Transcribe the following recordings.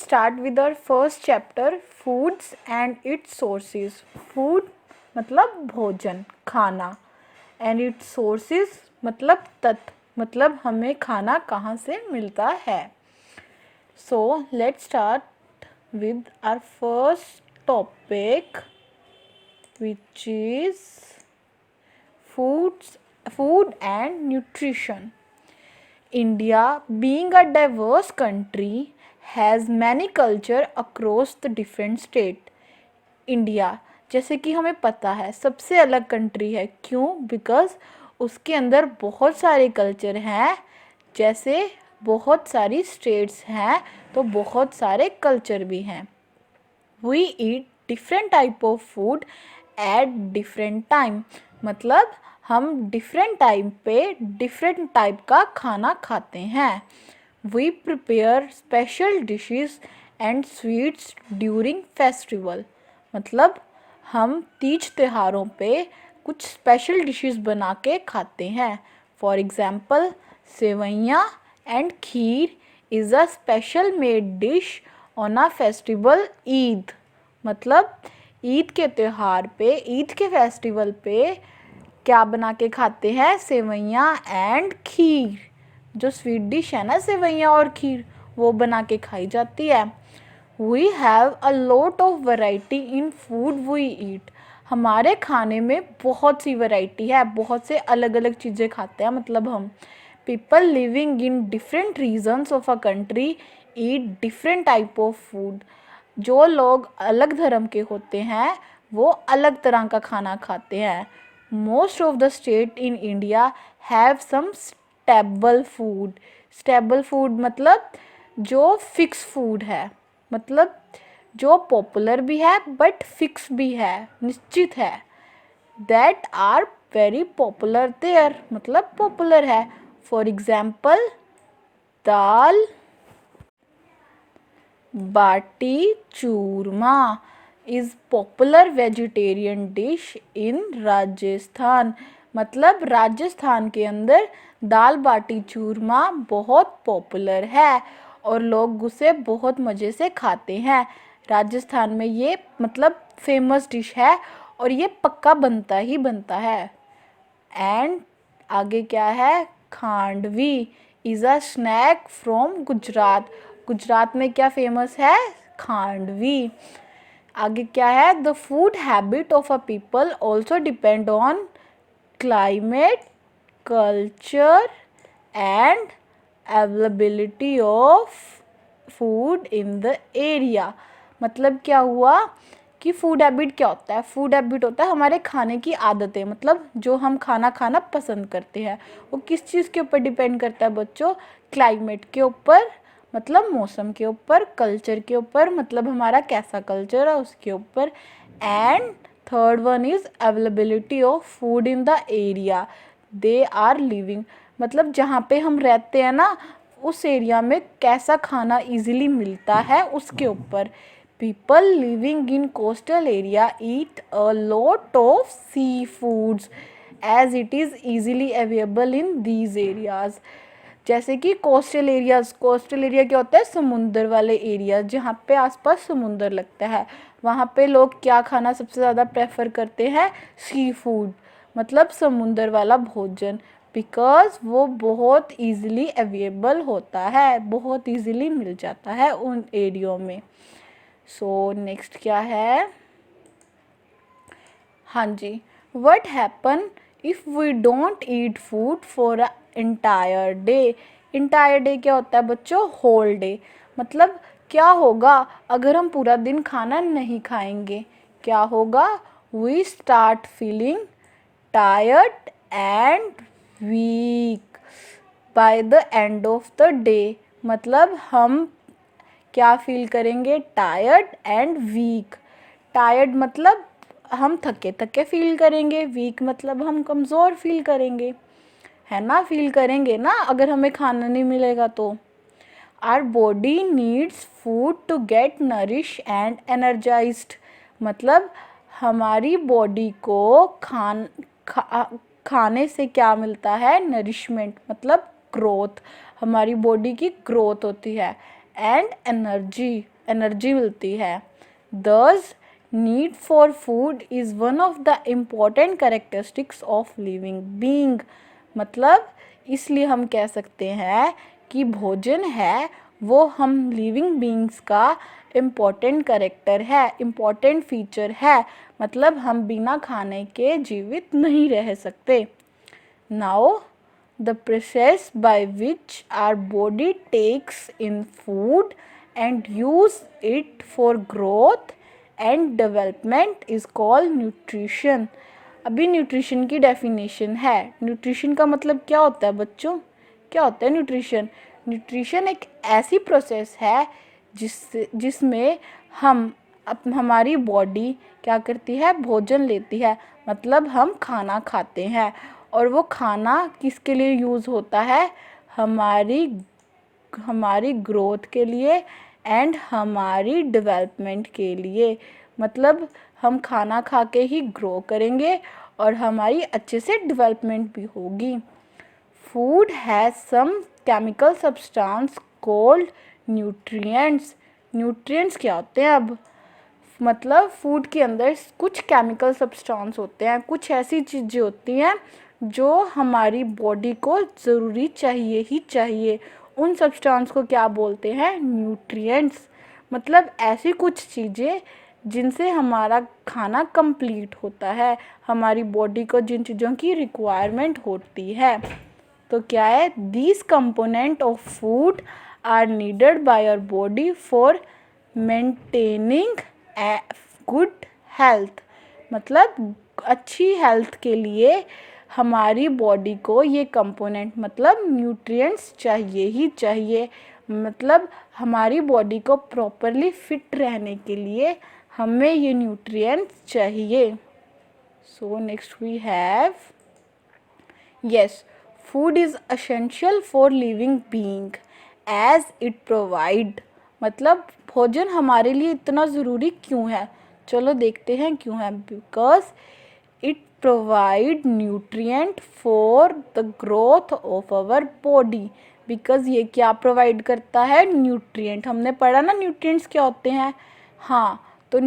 start with our first chapter, foods and its sources. Food मतलब भोजन, खाना, and its sources मतलब तत्व, मतलब हमें खाना कहाँ से मिलता है. So let's start with our first topic, which is food and nutrition. India, being a diverse country, has many culture across the different state. India, जैसे कि हमें पता है, सबसे अलग कंट्री है. क्यों? बिकॉज उसके अंदर बहुत सारे कल्चर हैं. जैसे बहुत सारी स्टेट्स हैं तो बहुत सारे कल्चर भी हैं. We eat different type of food at different time. मतलब हम डिफरेंट टाइम पे डिफरेंट टाइप का खाना खाते हैं. We prepare special dishes and sweets during festival. मतलब हम तीज त्योहारों पे कुछ स्पेशल डिशेस बना के खाते हैं. For example, sewaiyan and kheer is a special made dish on a festival Eid. मतलब ईद के त्यौहार पे, ईद के फेस्टिवल पे क्या बना के खाते हैं? सेवैयाँ एंड खीर. जो स्वीट डिश है ना, सेवैयाँ और खीर, वो बना के खाई जाती है. We have a lot of variety in food we eat. हमारे खाने में बहुत सी वैरायटी है, बहुत से अलग अलग चीज़ें खाते हैं. मतलब हम people living in different regions of a country eat different type of food. जो लोग अलग धर्म के होते हैं वो अलग तरह का खाना खाते हैं. Most of the state in India have some stable food. Stable food मतलब जो फिक्स फूड है, मतलब जो पॉपुलर भी है बट फिक्स भी है, निश्चित है. That are very popular there, मतलब पॉपुलर है. For example, dal baati churma is popular vegetarian dish in Rajasthan. मतलब राजस्थान के अंदर दाल बाटी चूरमा बहुत पॉपुलर है और लोग उसे बहुत मज़े से खाते हैं. राजस्थान में ये मतलब फेमस डिश है और ये पक्का बनता ही बनता है. एंड आगे क्या है? Khandvi is a snack from Gujarat. Gujarat में क्या फेमस है? खांडवी. आगे क्या है? The food habit of a people also depend on climate, culture and availability of food in the area. मतलब क्या हुआ कि फूड हैबिट क्या होता है? फूड हैबिट होता है हमारे खाने की आदतें. मतलब जो हम खाना खाना पसंद करते हैं वो किस चीज़ के ऊपर डिपेंड करता है बच्चों? क्लाइमेट के ऊपर, मतलब मौसम के ऊपर. कल्चर के ऊपर, मतलब हमारा कैसा कल्चर है उसके ऊपर. And third one is availability of food in the area they are living. मतलब जहाँ पे हम रहते हैं ना, उस एरिया में कैसा खाना इजीली मिलता है उसके ऊपर. People living in coastal area eat a lot of seafoods as it is easily available in these areas. जैसे कि कोस्टल एरियाज, कोस्टल एरिया क्या होता है? समुंदर वाले एरिया, जहाँ पे आसपास समुंदर लगता है. वहाँ पे लोग क्या खाना सबसे ज़्यादा प्रेफर करते हैं? सी फूड, मतलब समुंदर वाला भोजन. बिकॉज वो बहुत ईजिली अवेलेबल होता है, बहुत ईजिली मिल जाता है उन एरियो में. सो नेक्स्ट क्या है? हाँ जी, what happen if we don't eat food for a entire day. Entire day क्या होता है बच्चों? Whole day. मतलब क्या होगा अगर हम पूरा दिन खाना नहीं खाएंगे? क्या होगा? We start feeling tired and weak by the end of the day. मतलब हम क्या फील करेंगे? Tired and week. टायर्ड मतलब हम थके थके फील करेंगे, वीक मतलब हम कमज़ोर फील करेंगे, है ना? फील करेंगे ना अगर हमें खाना नहीं मिलेगा तो. Our body needs food to get nourish and energized. मतलब हमारी बॉडी को खाने से क्या मिलता है? नरिशमेंट, मतलब ग्रोथ. हमारी बॉडी की ग्रोथ होती है. एंड एनर्जी, एनर्जी मिलती है। Thus, need for food is one of the important characteristics of living being। मतलब इसलिए हम कह सकते हैं कि भोजन है वो हम लिविंग बींग्स का इम्पॉर्टेंट कैरेक्टर है, इम्पॉर्टेंट फीचर है। मतलब हम बिना खाने के जीवित नहीं रह सकते। Now the process by which our body takes in food and use it for growth and development is called nutrition। अभी न्यूट्रिशन की डेफिनेशन है। न्यूट्रिशन का मतलब क्या होता है बच्चों? क्या होता है न्यूट्रिशन? न्यूट्रिशन एक ऐसी प्रोसेस है जिसमें हमारी बॉडी क्या करती है? भोजन लेती है। मतलब हम खाना खाते हैं और वो खाना किसके लिए यूज़ होता है? हमारी ग्रोथ के लिए एंड हमारी डेवलपमेंट के लिए। मतलब हम खाना खा के ही ग्रो करेंगे और हमारी अच्छे से डेवलपमेंट भी होगी। Food has some chemical substance called nutrients. Nutrients क्या होते हैं? अब मतलब फूड के अंदर कुछ केमिकल सब्सटेंस होते हैं, कुछ ऐसी चीज़ें होती हैं जो हमारी बॉडी को ज़रूरी चाहिए ही चाहिए। उन सब्सटेंस को क्या बोलते हैं? न्यूट्रिएंट्स। मतलब ऐसी कुछ चीज़ें जिनसे हमारा खाना कंप्लीट होता है, हमारी बॉडी को जिन चीज़ों की रिक्वायरमेंट होती है। तो क्या है? These component of food are needed by our body for maintaining good health. मतलब अच्छी हेल्थ के लिए हमारी बॉडी को ये कंपोनेंट मतलब न्यूट्रिएंट्स चाहिए ही चाहिए। मतलब हमारी बॉडी को प्रॉपरली फिट रहने के लिए हमें ये न्यूट्रिएंट्स चाहिए। So next we have yes, food is essential for living being as it provide। मतलब भोजन हमारे लिए इतना ज़रूरी क्यों है? चलो देखते हैं क्यों है। Because it provide nutrient for the growth of our body. Because ये क्या प्रोवाइड करता है? न्यूट्रिएंट। हमने पढ़ा ना न्यूट्रिएंट्स क्या होते हैं? हाँ, तो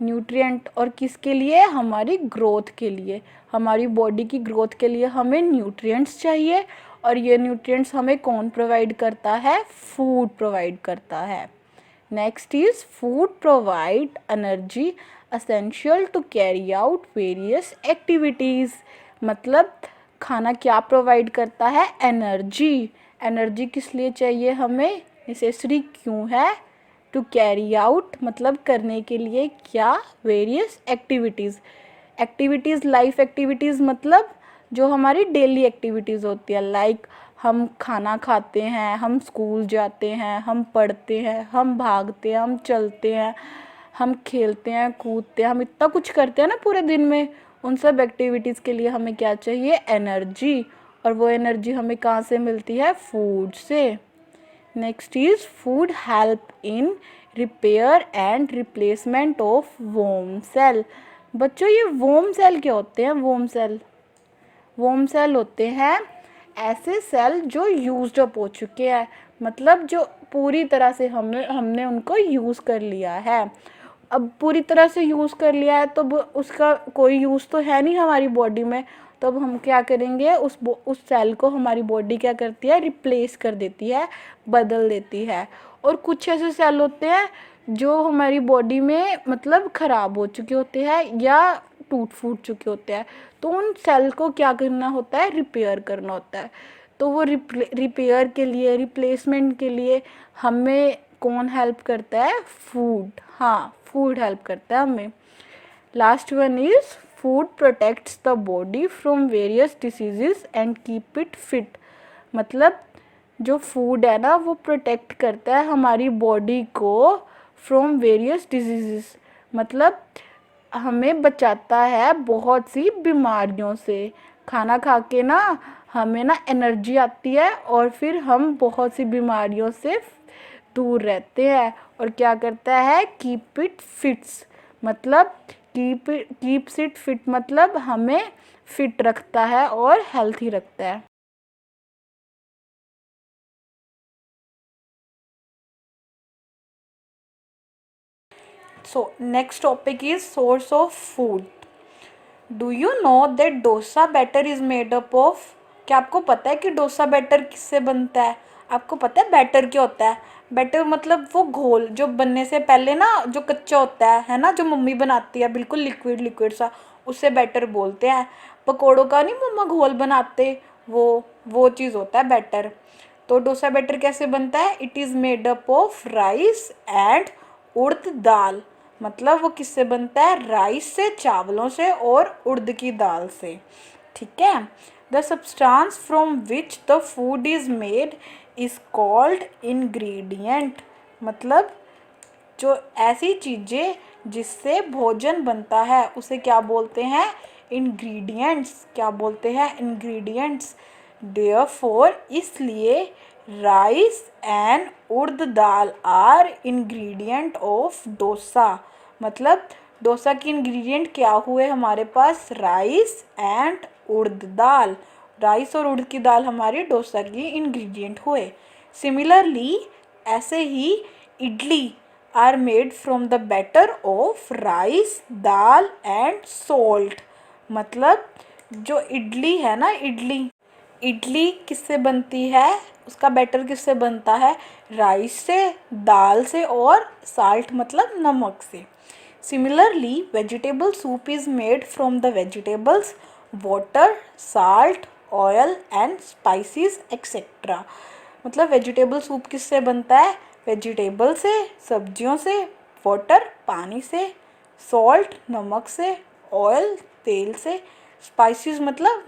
न्यूट्रिएंट और किसके लिए? हमारी ग्रोथ के लिए। हमारी बॉडी की ग्रोथ के लिए हमें न्यूट्रिएंट्स चाहिए और ये न्यूट्रिएंट्स हमें कौन प्रोवाइड करता है? फूड प्रोवाइड करता है। Next is food provide energy essential to carry out various activities. मतलब खाना क्या प्रोवाइड करता है? एनर्जी। एनर्जी किस लिए चाहिए हमें? नेसेसरी क्यों है? टू कैरी आउट मतलब करने के लिए क्या? वेरियस एक्टिविटीज़ लाइफ एक्टिविटीज़ मतलब जो हमारी डेली एक्टिविटीज़ होती है। लाइक हम खाना खाते हैं, हम स्कूल जाते हैं, हम पढ़ते हैं, हम भागते हैं, हम चलते हैं, हम खेलते हैं, कूदते हैं, हम इतना कुछ करते हैं ना पूरे दिन में। उन सब एक्टिविटीज़ के लिए हमें क्या चाहिए? एनर्जी। और वो एनर्जी हमें कहाँ से मिलती है? फूड से। Next is food help in repair and replacement of worn cell. बच्चों ये वोम सेल क्या होते हैं? वोम सेल होते हैं ऐसे सेल जो यूज्ड अप हो चुके हैं। मतलब जो पूरी तरह से हमने उनको यूज़ कर लिया है। अब पूरी तरह से यूज़ कर लिया है तो उसका कोई यूज़ तो है नहीं हमारी बॉडी में। तो अब हम क्या करेंगे? उस सेल को हमारी बॉडी क्या करती है? रिप्लेस कर देती है, बदल देती है। और कुछ ऐसे सेल होते हैं जो हमारी बॉडी में मतलब ख़राब हो चुके होते हैं या टूट फूट चुके होते हैं। तो उन सेल को क्या करना होता है? रिपेयर करना होता है। तो वो रिपेयर के लिए, रिप्लेसमेंट के लिए हमें कौन हेल्प करता है? फूड। हाँ, फूड हेल्प करता है हमें। Last one is food protects the body from various diseases and keep it fit. मतलब जो फूड है ना वो प्रोटेक्ट करता है हमारी बॉडी को फ्रॉम वेरियस डिजीजेस। मतलब हमें बचाता है बहुत सी बीमारियों से। खाना खा के ना हमें ना एनर्जी आती है और फिर हम बहुत सी बीमारियों से दूर रहते हैं। और क्या करता है? Keep it fits. मतलब कीप्स इट फिट मतलब हमें फिट रखता है और हेल्थी रखता है। So next topic is source of food. Do you know that dosa batter is made up of, क्या आपको पता है कि डोसा बैटर किससे बनता है? आपको पता है बैटर क्या होता है? बैटर मतलब वो घोल जो बनने से पहले ना जो कच्चा होता है ना, जो मम्मी बनाती है बिल्कुल लिक्विड लिक्विड सा, उससे बैटर बोलते हैं। पकौड़ों का नहीं मम्मा घोल बनाते, वो चीज़ होता है बैटर। तो डोसा बैटर कैसे बनता है? It is made up of rice and urad dal. मतलब वो किससे बनता है? राइस से, चावलों से और उड़द की दाल से। ठीक है। The substance from which the food is made is called ingredient. मतलब जो ऐसी चीज़ें जिससे भोजन बनता है उसे क्या बोलते हैं? इंग्रेडिएंट्स। क्या बोलते हैं? इंग्रेडिएंट्स। देयरफॉर इसलिए rice and urad dal are ingredient of dosa. मतलब डोसा की इंग्रेडिएंट क्या हुए हमारे पास? Rice and urad dal. Rice और उड़द की दाल हमारी डोसा की इंग्रेडिएंट हुए। सिमिलरली ऐसे ही idli are made from the batter of rice, dal and salt. मतलब जो इडली है ना, इडली किससे बनती है? उसका बैटर किससे बनता है? राइस से, दाल से और साल्ट मतलब नमक से। Similarly vegetable soup is made from the vegetables, water, salt, oil and spices etcetera. मतलब वेजिटेबल सूप किससे बनता है? वेजिटेबल से, सब्जियों से, वाटर पानी से, सॉल्ट नमक से, ऑयल तेल से, स्पाइसेस मतलब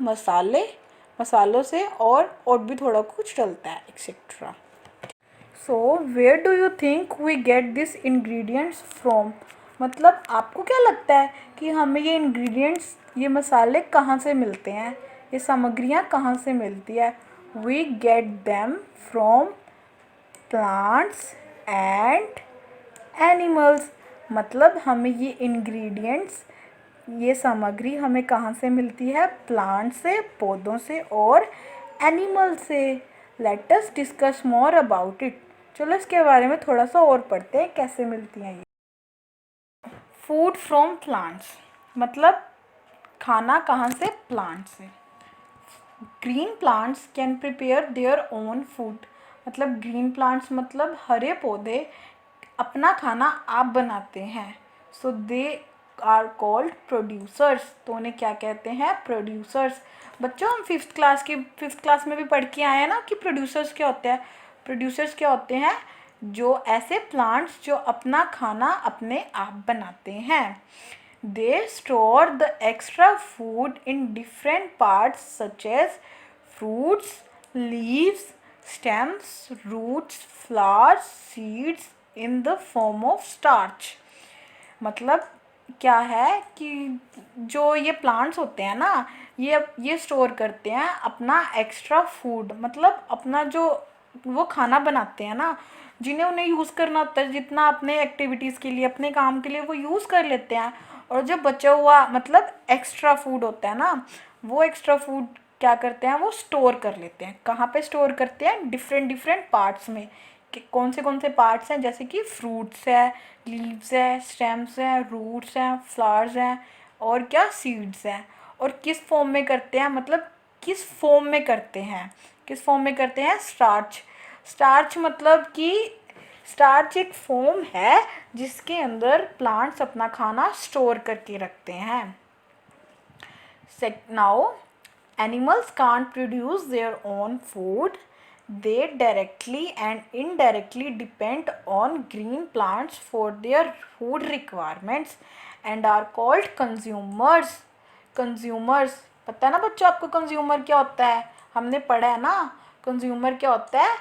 मसालों से और भी थोड़ा कुछ डलता है etcetera. So where do you think we get this ingredients from? मतलब आपको क्या लगता है कि हमें ये इंग्रेडिएंट्स, ये मसाले कहाँ से मिलते हैं? ये सामग्रियाँ कहाँ से मिलती है? We get them from plants and animals. मतलब हमें ये इंग्रेडिएंट्स, ये सामग्री हमें कहाँ से मिलती है? प्लांट से, पौधों से और एनिमल से। Let us discuss more about it. चलो इसके बारे में थोड़ा सा और पढ़ते हैं कैसे मिलती हैं ये। फूड फ्रॉम प्लांट्स मतलब खाना कहाँ से? प्लांट से। Green plants can prepare their own food. मतलब ग्रीन प्लांट्स मतलब हरे पौधे अपना खाना आप बनाते हैं। सो दे आर कॉल्ड प्रोड्यूसर्स। तो उन्हें क्या कहते हैं? प्रोड्यूसर्स। बच्चों हम फिफ्थ क्लास में भी पढ़ के आए हैं ना कि प्रोड्यूसर्स क्या होते हैं। प्रोड्यूसर्स क्या होते हैं? जो ऐसे प्लांट्स जो अपना खाना अपने आप बनाते हैं। They store the extra food in different parts such as fruits, leaves, stems, roots, flowers, seeds in the form of starch. मतलब क्या है कि जो ये प्लांट्स होते हैं ना, ये स्टोर करते हैं अपना एक्स्ट्रा फूड। मतलब अपना जो वो खाना बनाते हैं ना, जिन्हें उन्हें यूज़ करना होता है, जितना अपने एक्टिविटीज़ के लिए, अपने काम के लिए वो यूज़ कर लेते हैं। और जो बचा हुआ मतलब एक्स्ट्रा फूड होता है ना, वो एक्स्ट्रा फूड क्या करते हैं? वो स्टोर कर लेते हैं। कहाँ पे स्टोर करते हैं? डिफरेंट पार्ट्स में। कि कौन से पार्ट्स हैं? जैसे कि फ्रूट्स है, लीव्स है, स्टेम्स हैं, रूट्स हैं, फ्लावर्स हैं और क्या? सीड्स हैं। और किस फॉर्म में करते हैं? मतलब किस फॉर्म में करते हैं? किस फॉर्म में करते हैं? स्टार्च। स्टार्च मतलब कि स्टार्च एक फॉर्म है जिसके अंदर प्लांट्स अपना खाना स्टोर करके रखते हैं। Now, animals can't produce their own food. They directly and indirectly depend on green plants for their food requirements and are called consumers. Consumers, पता है ना बच्चों आपको कंज्यूमर क्या होता है? हमने पढ़ा है ना। कंज्यूमर क्या होता है?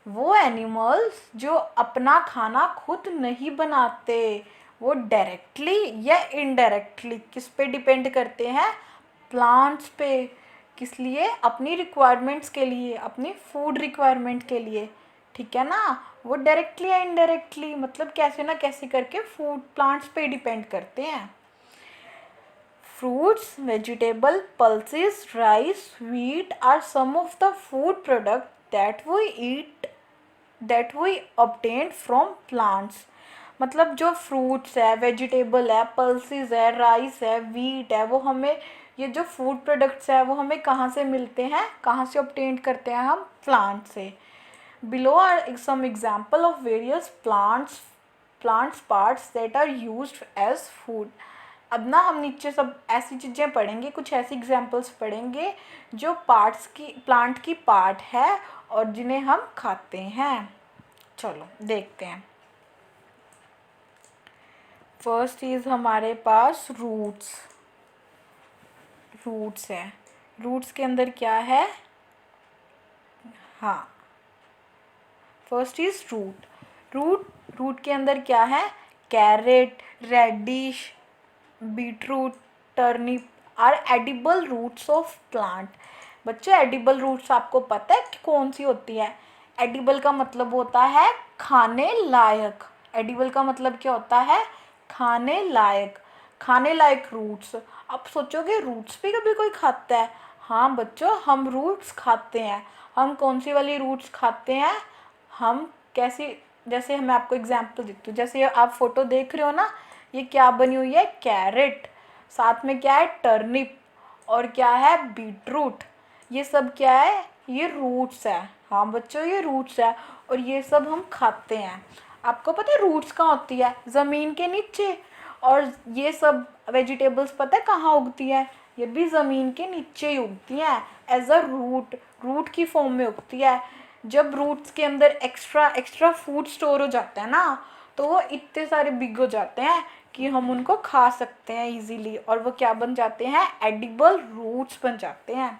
वो एनिमल्स जो अपना खाना खुद नहीं बनाते, वो डायरेक्टली या इनडायरेक्टली किस पे डिपेंड करते हैं? प्लांट्स पे। किस लिए? अपनी रिक्वायरमेंट्स के लिए, अपनी फूड रिक्वायरमेंट के लिए। ठीक है ना। वो डायरेक्टली या इनडायरेक्टली मतलब कैसे ना कैसे करके फूड प्लांट्स पे डिपेंड करते हैं। Fruits, vegetable, pulses, rice, wheat are some of the food products that we eat, that we obtain from plants. मतलब जो फ्रूट्स है, वेजिटेबल है, पल्सेस है, राइस है, वीट है, वो हमें, ये जो फूड प्रोडक्ट्स है वो हमें कहाँ से मिलते हैं, कहाँ से ऑब्टेन करते हैं हम, प्लांट से। Below are some example of various plants parts that are used as food. अब ना हम नीचे सब ऐसी चीज़ें पढ़ेंगे, कुछ ऐसी एग्जाम्पल्स पढ़ेंगे जो पार्ट्स की, प्लांट की पार्ट है और जिन्हें हम खाते हैं। चलो देखते हैं। फर्स्ट इज हमारे पास रूट्स। रूट्स है, रूट्स के अंदर क्या है, हाँ, फर्स्ट इज रूट के अंदर क्या है, carrot, radish, beetroot, turnip are edible roots of plant. बच्चों एडिबल रूट्स आपको पता है कि कौन सी होती है? एडिबल का मतलब होता है खाने लायक। एडिबल का मतलब क्या होता है? खाने लायक। खाने लायक रूट्स। आप सोचोगे रूट्स भी कभी कोई खाता है? हाँ बच्चों, हम रूट्स खाते हैं। हम कौन सी वाली रूट्स खाते हैं? हम कैसी, जैसे मैं आपको एग्जांपल देती हूँ, जैसे ये आप फोटो देख रहे हो ना, ये क्या बनी हुई है, कैरेट, साथ में क्या है, टर्निप, और क्या है, बीटरूट। ये सब क्या है, ये रूट्स है। हाँ बच्चों, ये रूट्स है और ये सब हम खाते हैं। आपको पता है रूट्स कहाँ होती है? ज़मीन के नीचे। और ये सब वेजिटेबल्स पता है कहाँ उगती है? ये भी ज़मीन के नीचे ही उगती हैं, एज अ रूट, रूट की फॉर्म में उगती है। जब रूट्स के अंदर एक्स्ट्रा एक्स्ट्रा फूड स्टोर हो जाता है ना, तो वो इतने सारे बिग हो जाते हैं कि हम उनको खा सकते हैं इजीली, और वो क्या बन जाते हैं, एडिबल रूट्स बन जाते हैं।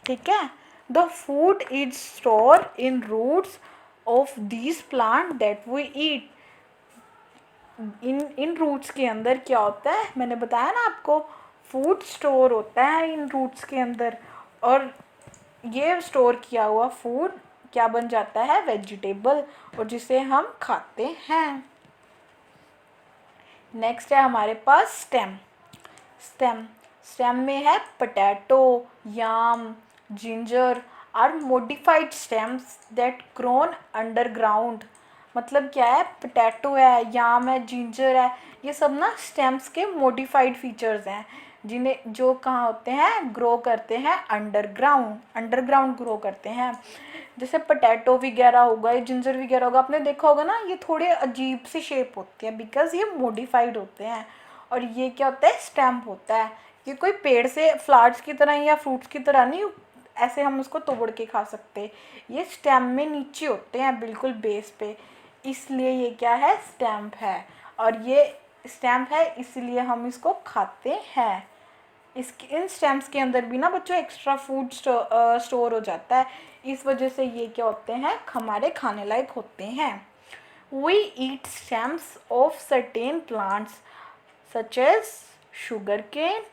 ठीक है, the food is store in roots of these plant that we eat. इन रूट्स के अंदर क्या होता है, मैंने बताया ना आपको, फूड स्टोर होता है इन रूट्स के अंदर, और ये स्टोर किया हुआ फूड क्या बन जाता है, वेजिटेबल, और जिसे हम खाते हैं। नेक्स्ट है हमारे पास स्टेम। स्टेम स्टेम में है potato, yam, ginger are modified stems that grown underground. मतलब क्या है, पोटैटो है, याम है, जिंजर है, ये सब ना स्टेम्स के मॉडिफाइड फीचर्स हैं, जिन्हें जो कहाँ होते हैं, ग्रो करते हैं अंडरग्राउंड, अंडरग्राउंड ग्रो करते हैं। जैसे पोटैटो वगैरह होगा, ये जिंजर वगैरह होगा, आपने देखा होगा ना, ये थोड़े अजीब सी शेप होती है बिकॉज ये मॉडिफाइड होते हैं। और ये क्या होता है, स्टेम होता है। ये कोई पेड़ से फ्लावर्स की तरह या फ्रूट्स की तरह नहीं, ऐसे हम उसको तोड़ के खा सकते। ये स्टेम में नीचे होते हैं, बिल्कुल बेस पे, इसलिए ये क्या है, स्टेम है। और ये स्टेम है इसलिए हम इसको खाते हैं। इसके इन स्टेम्स के अंदर भी ना बच्चों एक्स्ट्रा फूड स्टोर हो जाता है, इस वजह से ये क्या होते हैं, हमारे खाने लायक होते हैं। We eat stems of certain plants such as sugarcane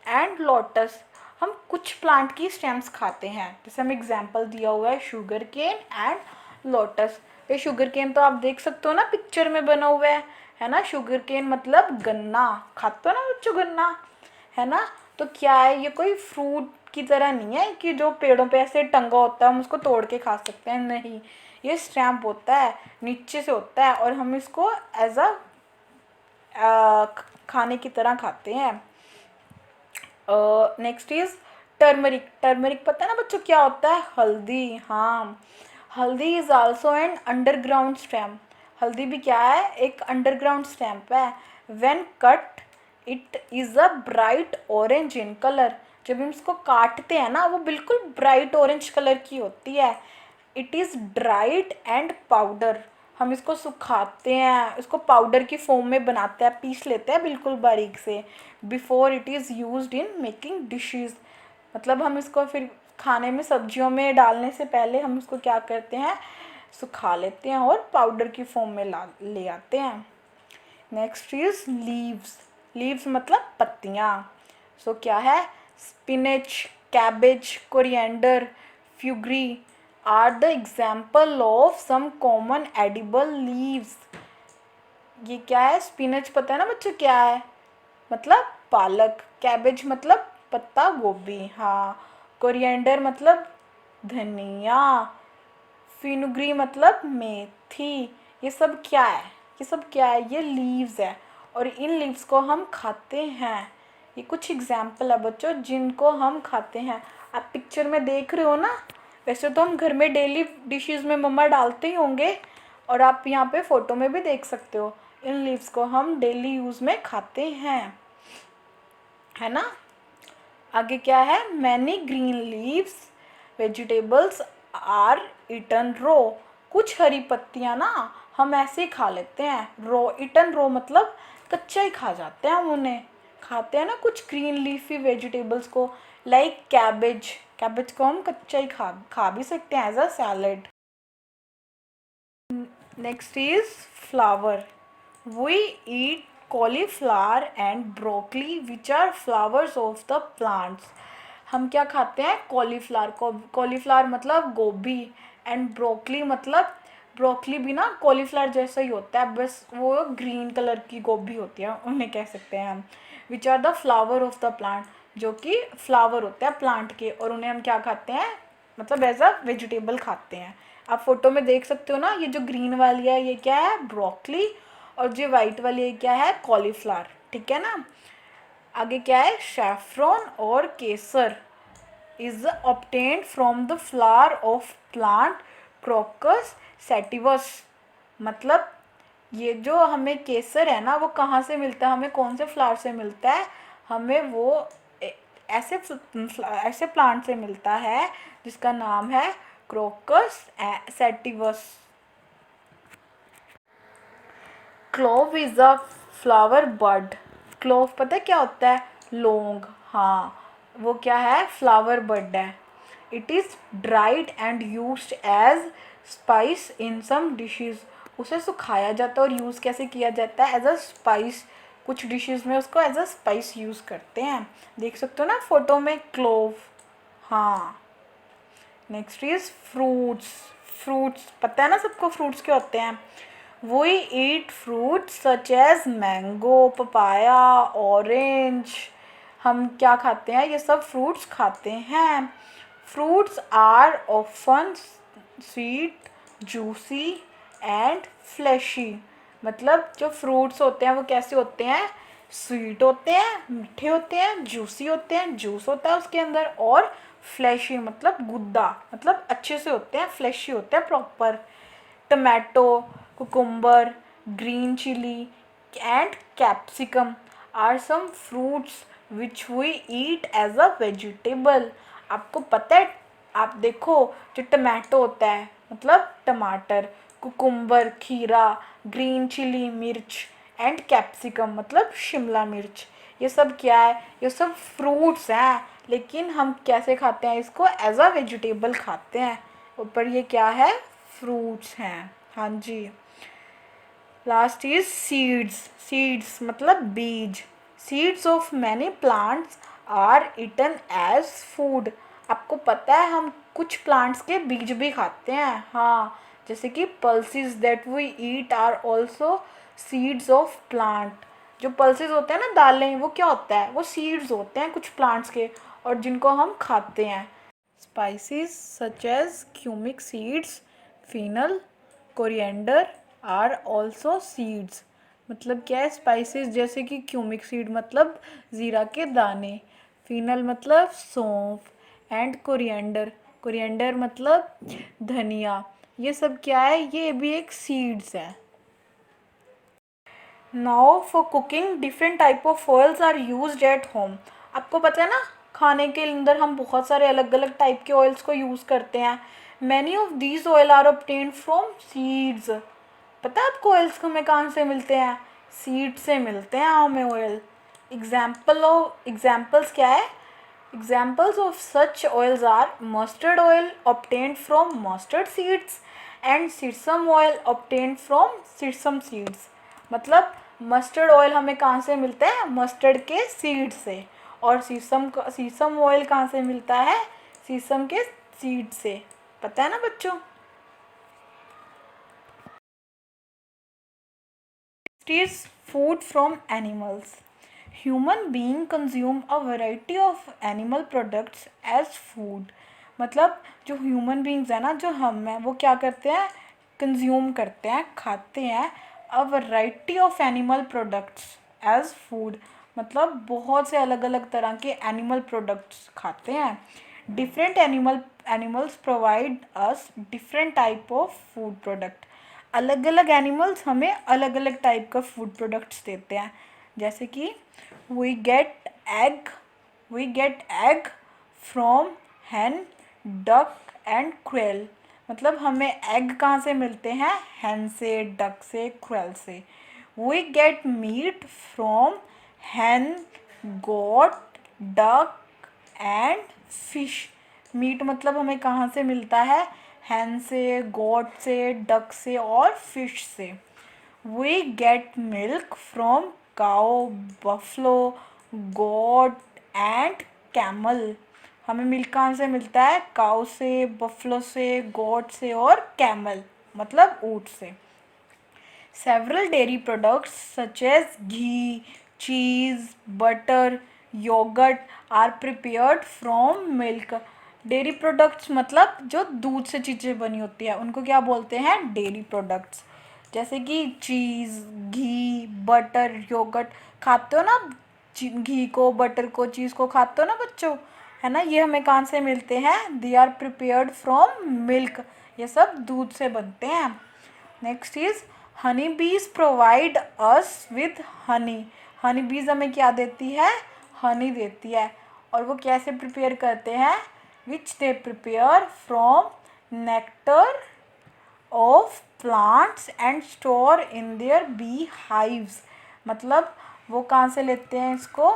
and lotus. हम कुछ प्लांट की स्टेम्स खाते हैं, जैसे हम एग्जाम्पल दिया हुआ है शुगर केन एंड लोटस। ये शुगर केन तो आप देख सकते हो ना, पिक्चर में बना हुआ है ना, शुगर केन मतलब गन्ना, खाते हो ना बच्चों गन्ना, है ना। तो क्या है, ये कोई फ्रूट की तरह नहीं है कि जो पेड़ों पे ऐसे टंगा होता है हम उसको तोड़ के खा सकते हैं, नहीं, ये स्टैम्प होता है, नीचे से होता है, और हम इसको एज अ खाने की तरह खाते हैं। Next is turmeric. टर्मरिक पता है ना बच्चों क्या होता है, हल्दी। हाँ, हल्दी is also an underground stamp. हल्दी भी क्या है, एक अंडरग्राउंड स्टैम्प है। When cut it is a bright orange in colour. जब हम इसको काटते हैं ना, वो बिल्कुल ब्राइट ऑरेंज कलर की होती है। It is dried and powder. हम इसको सुखाते हैं, इसको पाउडर की फॉर्म में बनाते हैं, पीस लेते हैं बिल्कुल बारीक से, before it is used in making dishes. मतलब हम इसको फिर खाने में, सब्जियों में डालने से पहले हम इसको क्या करते हैं, सुखा लेते हैं और पाउडर की फॉर्म में ले आते हैं। Next is leaves. लीव्स मतलब पत्तियाँ। सो क्या है, spinach, cabbage, coriander, fenugreek are the example of some common edible leaves. ये क्या है, स्पिनच पता है ना बच्चों क्या है, मतलब पालक। कैबेज मतलब पत्ता गोभी। हाँ, कोरिएंडर मतलब धनिया। फिनुग्री मतलब मेथी। ये सब क्या है, ये सब क्या है, ये लीव्स है और इन लीव्स को हम खाते हैं। ये कुछ एग्जाम्पल है बच्चों जिनको हम खाते हैं। आप पिक्चर में देख रहे हो ना, वैसे तो हम घर में डेली डिशेस में मम्मा डालते ही होंगे और आप यहाँ पे फ़ोटो में भी देख सकते हो। इन लीव्स को हम डेली यूज़ में खाते हैं, है ना। आगे क्या है, many green leaves vegetables are eaten raw. कुछ हरी पत्तियाँ ना हम ऐसे ही खा लेते हैं। रो, ईटन रो मतलब कच्चा ही खा जाते हैं हम उन्हें, खाते हैं ना कुछ ग्रीन लीफी वेजिटेबल्स को, लाइक कैबेज। कैबेज को हम कच्चा ही खा भी सकते हैं as a salad. Next is flower. We eat cauliflower and broccoli which are flowers of the plants. हम क्या खाते हैं, कॉलीफ्लावर को, कॉलीफ्लावर मतलब गोभी, एंड ब्रोकली मतलब, ब्रोकली भी ना कॉलीफ्लावर जैसा ही होता है, बस वो ग्रीन कलर की गोभी होती है, उन्हें कह सकते हैं हम। Which are the flower of the plant, जो कि फ्लावर होते हैं प्लांट के, और उन्हें हम क्या खाते हैं, मतलब एज अ वेजिटेबल खाते हैं। आप फोटो में देख सकते हो ना, ये जो ग्रीन वाली है ये क्या है, ब्रोकली, और जो वाइट वाली है क्या है, कॉलीफ्लावर, ठीक है ना। आगे क्या है, सैफरॉन और kesar is obtained from the flower of plant Crocus sativus. मतलब ये जो हमें केसर है ना, वो कहाँ से मिलता है, हमें कौन से फ्लावर से मिलता है, हमें वो ऐसे प्लांट से मिलता है जिसका नाम है crocus sativus. Clove is a flower bud. Clove पता है क्या होता है, लौंग, हाँ वो क्या है, फ्लावर बड है। It is dried and used as spice in some dishes. उसे सुखाया जाता है और यूज़ कैसे किया जाता है, एज अ स्पाइस। कुछ डिशेस में उसको एज अ स्पाइस यूज़ करते हैं, देख सकते हो ना फोटो में, क्लोव, हाँ। Next is fruits. फ्रूट्स पता है ना सबको, फ्रूट्स क्या होते हैं। We eat fruits such as mango, papaya, orange। हम क्या खाते हैं, ये सब फ्रूट्स खाते हैं। Fruits are often sweet, juicy and fleshy. मतलब जो फ्रूट्स होते हैं वो कैसे होते हैं, स्वीट होते हैं, मीठे होते हैं, जूसी होते हैं, जूस होता है उसके अंदर, और फ्लैशी मतलब गुद्दा, मतलब अच्छे से होते हैं, फ्लैशी होते हैं proper. Tomato, cucumber, green chili and capsicum are some fruits which we eat as a vegetable। आपको पता है, आप देखो जो टमाटो होता है मतलब टमाटर, कुकुम्बर खीरा, ग्रीन चिली मिर्च, एंड कैप्सिकम मतलब शिमला मिर्च, ये सब क्या है, ये सब फ्रूट्स हैं, लेकिन हम कैसे खाते हैं इसको, एज अ वेजिटेबल खाते हैं। ऊपर ये क्या है, फ्रूट्स हैं, हाँ जी। Last is seeds. सीड्स मतलब बीज। Seeds of many plants are eaten as food. आपको पता है हम कुछ प्लांट्स के बीज भी खाते हैं, हाँ, जैसे कि pulses that we eat are also seeds of plant. जो पल्सेस होते हैं ना, दालें, वो क्या होता है, वो सीड्स होते हैं कुछ प्लांट्स के, और जिनको हम खाते हैं। Spices such as cumin seeds, fennel, coriander are also seeds. मतलब क्या है, स्पाइसेस जैसे कि क्यूमिक सीड मतलब ज़ीरा के दाने, फीनल मतलब सौंफ, एंड कोरिएंडर, कोरिएंडर मतलब धनिया, ये सब क्या है, ये भी एक सीड्स है। Now for cooking different type of oils are used at home. आपको पता है ना, खाने के अंदर हम बहुत सारे अलग अलग टाइप के ऑयल्स को यूज़ करते हैं। Many of these oil are obtained from seeds. पता है आपको ऑयल्स हमें कहाँ से मिलते हैं, सीड से मिलते हैं हमें ऑयल। एग्जाम्पल्स क्या है, examples of such oils are mustard oil obtained from mustard seeds and sesame oil obtained from sesame seeds. मतलब मस्टर्ड ऑयल हमें कहाँ से मिलता है, मस्टर्ड के सीड से, और सीसम ऑयल कहाँ से मिलता है, सीसम के सीड से। पता है ना बच्चों। Is food from animals. Human being consume a variety of animal products as food। मतलब जो ह्यूमन बींग्स है ना, जो हम हैं, वो क्या करते हैं, कंज्यूम करते हैं, खाते हैं a variety of animal products as food, मतलब बहुत से अलग अलग तरह के एनिमल प्रोडक्ट्स खाते हैं. Different animals provide us different type of food product. अलग अलग एनिमल्स हमें अलग अलग टाइप का फूड प्रोडक्ट्स देते हैं. जैसे कि we get egg we get egg from hen, duck and quail. मतलब हमें एग कहाँ से मिलते हैं? हैन से, डक से, क्वेल से. We get meat from hen, goat, duck and fish. Meat मतलब हमें कहाँ से मिलता है? हैन से, गोट से, डक से और फिश से. We get milk from cow, buffalo, goat and camel. हमें मिल्क कहाँ से मिलता है? काउ से, बफलो से, गोट से और कैमल मतलब ऊँट से. Several dairy products such as ghee, cheese, butter, yogurt are prepared from milk. Dairy products मतलब जो दूध से चीज़ें बनी होती है उनको क्या बोलते हैं? Dairy products. जैसे कि चीज़, घी, बटर, योगर्ट. खाते हो ना घी को, बटर को, चीज़ को खाते हो ना बच्चों, है ना? ये हमें कहाँ से मिलते हैं? They are prepared from milk. ये सब दूध से बनते हैं. नेक्स्ट इज हनी बीज provide us with Honey. Honey बीज हमें क्या देती है? हनी देती है. और वो कैसे प्रिपेयर करते हैं? Which they prepare from nectar of plants and store in their bee hives. मतलब वो कहाँ से लेते हैं इसको?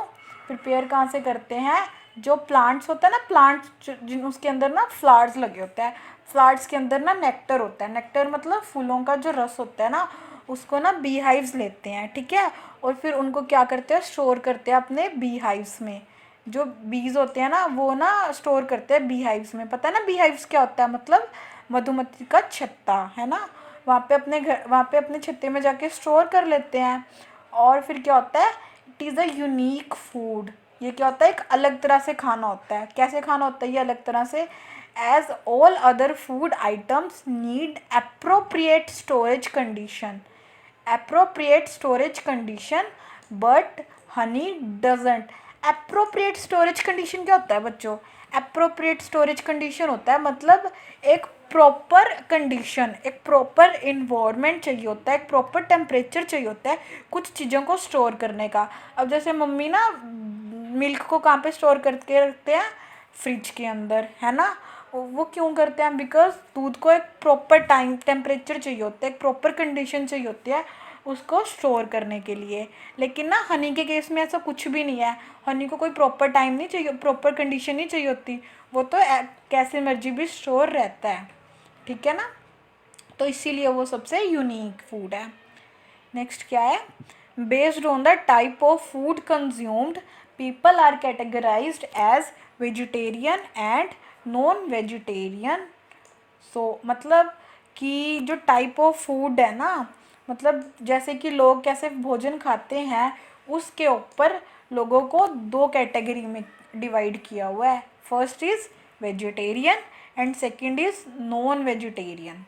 प्रिपेयर कहाँ से करते हैं? जो प्लांट्स होता है ना, प्लांट्स जिन उसके अंदर ना फ्लावर्स लगे होते हैं, फ्लावर्स के अंदर ना नेक्टर होता है. नेक्टर मतलब फूलों का जो रस होता है ना, उसको ना बी हाइव्स लेते हैं. ठीक है. और फिर उनको क्या करते हैं? स्टोर करते हैं अपने बी हाइव्स में. जो बीज होते हैं ना वो ना स्टोर करते हैं बी हाइव्स में. पता है ना बी हाइव्स क्या होता है? मतलब मधुमक्खी का छत्ता, है ना? वहाँ पे अपने छत्ते में जाके स्टोर कर लेते हैं. और फिर क्या होता है? It is a unique food. ये क्या होता है? एक अलग तरह से खाना होता है. कैसे खाना होता है ये अलग तरह से? As all other food items need appropriate storage condition but honey doesn't. appropriate storage condition क्या होता है बच्चों? appropriate storage condition होता है मतलब एक प्रॉपर कंडीशन, एक प्रॉपर इन्वायरमेंट चाहिए होता है, एक प्रॉपर टेम्परेचर चाहिए होता है कुछ चीज़ों को स्टोर करने का. अब जैसे मम्मी ना मिल्क को कहाँ पे स्टोर करके रखते हैं? फ्रिज के अंदर, है ना? वो क्यों करते हैं? बिकॉज दूध को एक प्रॉपर टाइम टेम्परेचर चाहिए होता है, एक प्रॉपर कंडीशन चाहिए होती है उसको स्टोर करने के लिए. लेकिन ना हनी के केस में ऐसा कुछ भी नहीं है. हनी को कोई प्रॉपर टाइम नहीं चाहिए, प्रॉपर कंडीशन नहीं चाहिए होती. वो तो कैसे मर्जी भी स्टोर रहता है. ठीक है ना? तो इसीलिए वो सबसे यूनिक फूड है. नेक्स्ट क्या है? Based on the type of food consumed people are categorised as vegetarian and non vegetarian. So मतलब कि जो टाइप ऑफ फूड है ना, मतलब जैसे कि लोग कैसे भोजन खाते हैं उसके ऊपर लोगों को दो कैटेगरी में डिवाइड किया हुआ है. First is vegetarian and second is non vegetarian.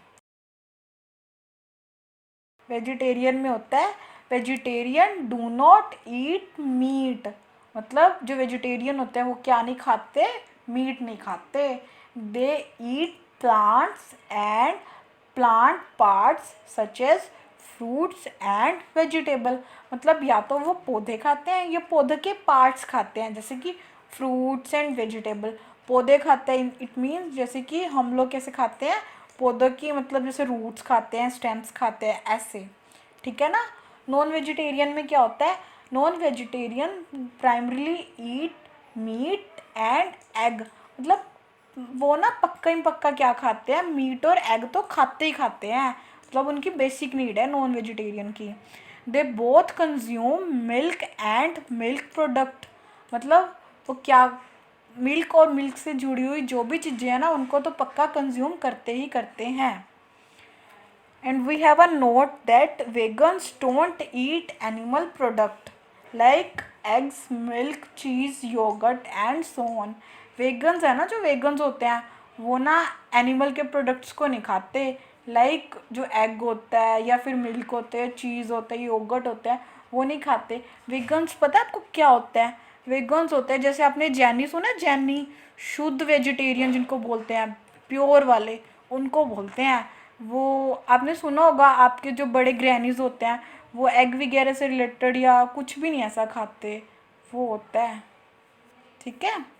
Vegetarian में होता है vegetarian do not eat meat. मतलब जो वेजिटेरियन होते हैं वो क्या नहीं खाते? मीट नहीं खाते. They eat plants and plant parts such as fruits and vegetable. मतलब या तो वो पौधे खाते हैं या पौधे के पार्ट्स खाते हैं, जैसे कि फ्रूट्स एंड वेजिटेबल. पौधे खाते हैं इट मीन्स जैसे कि हम लोग कैसे खाते हैं पौधों की, मतलब जैसे रूट्स खाते हैं, स्टेम्स खाते हैं, ऐसे. ठीक है ना? नॉन वेजिटेरियन में क्या होता है? Non vegetarian primarily eat meat and egg. मतलब वो ना पक्का ही पक्का क्या खाते हैं? मीट और एग तो खाते ही खाते हैं. मतलब उनकी बेसिक नीड है नॉन वेजिटेरियन की. They both consume milk and milk product. मतलब वो क्या मिल्क और मिल्क से जुड़ी हुई जो भी चीज़ें हैं ना उनको तो पक्का कंज्यूम करते ही करते हैं. And we have a note that vegans don't eat animal product like eggs, milk, cheese, yogurt and so on. Vegans है ना, जो वेगन्स होते हैं वो ना एनिमल के प्रोडक्ट्स को नहीं खाते. लाइक जो एग होता है या फिर मिल्क होते हैं, चीज़ होता है, योगर्ट होता है, वो नहीं खाते। वेगन्स पता है आपको क्या होता है? वेगन्स होते हैं, जैसे आपने जैनी सुना है, जैनी शुद्ध वेजिटेरियन जिनको बोलते हैं, प्योर वाले, उनको बोलते हैं। वो आपने सुना होगा, आपके जो बड़े ग्रैनीज होते हैं वो एग वगैरह से रिलेटेड या कुछ भी नहीं ऐसा खाते, वो होता है। ठीक है।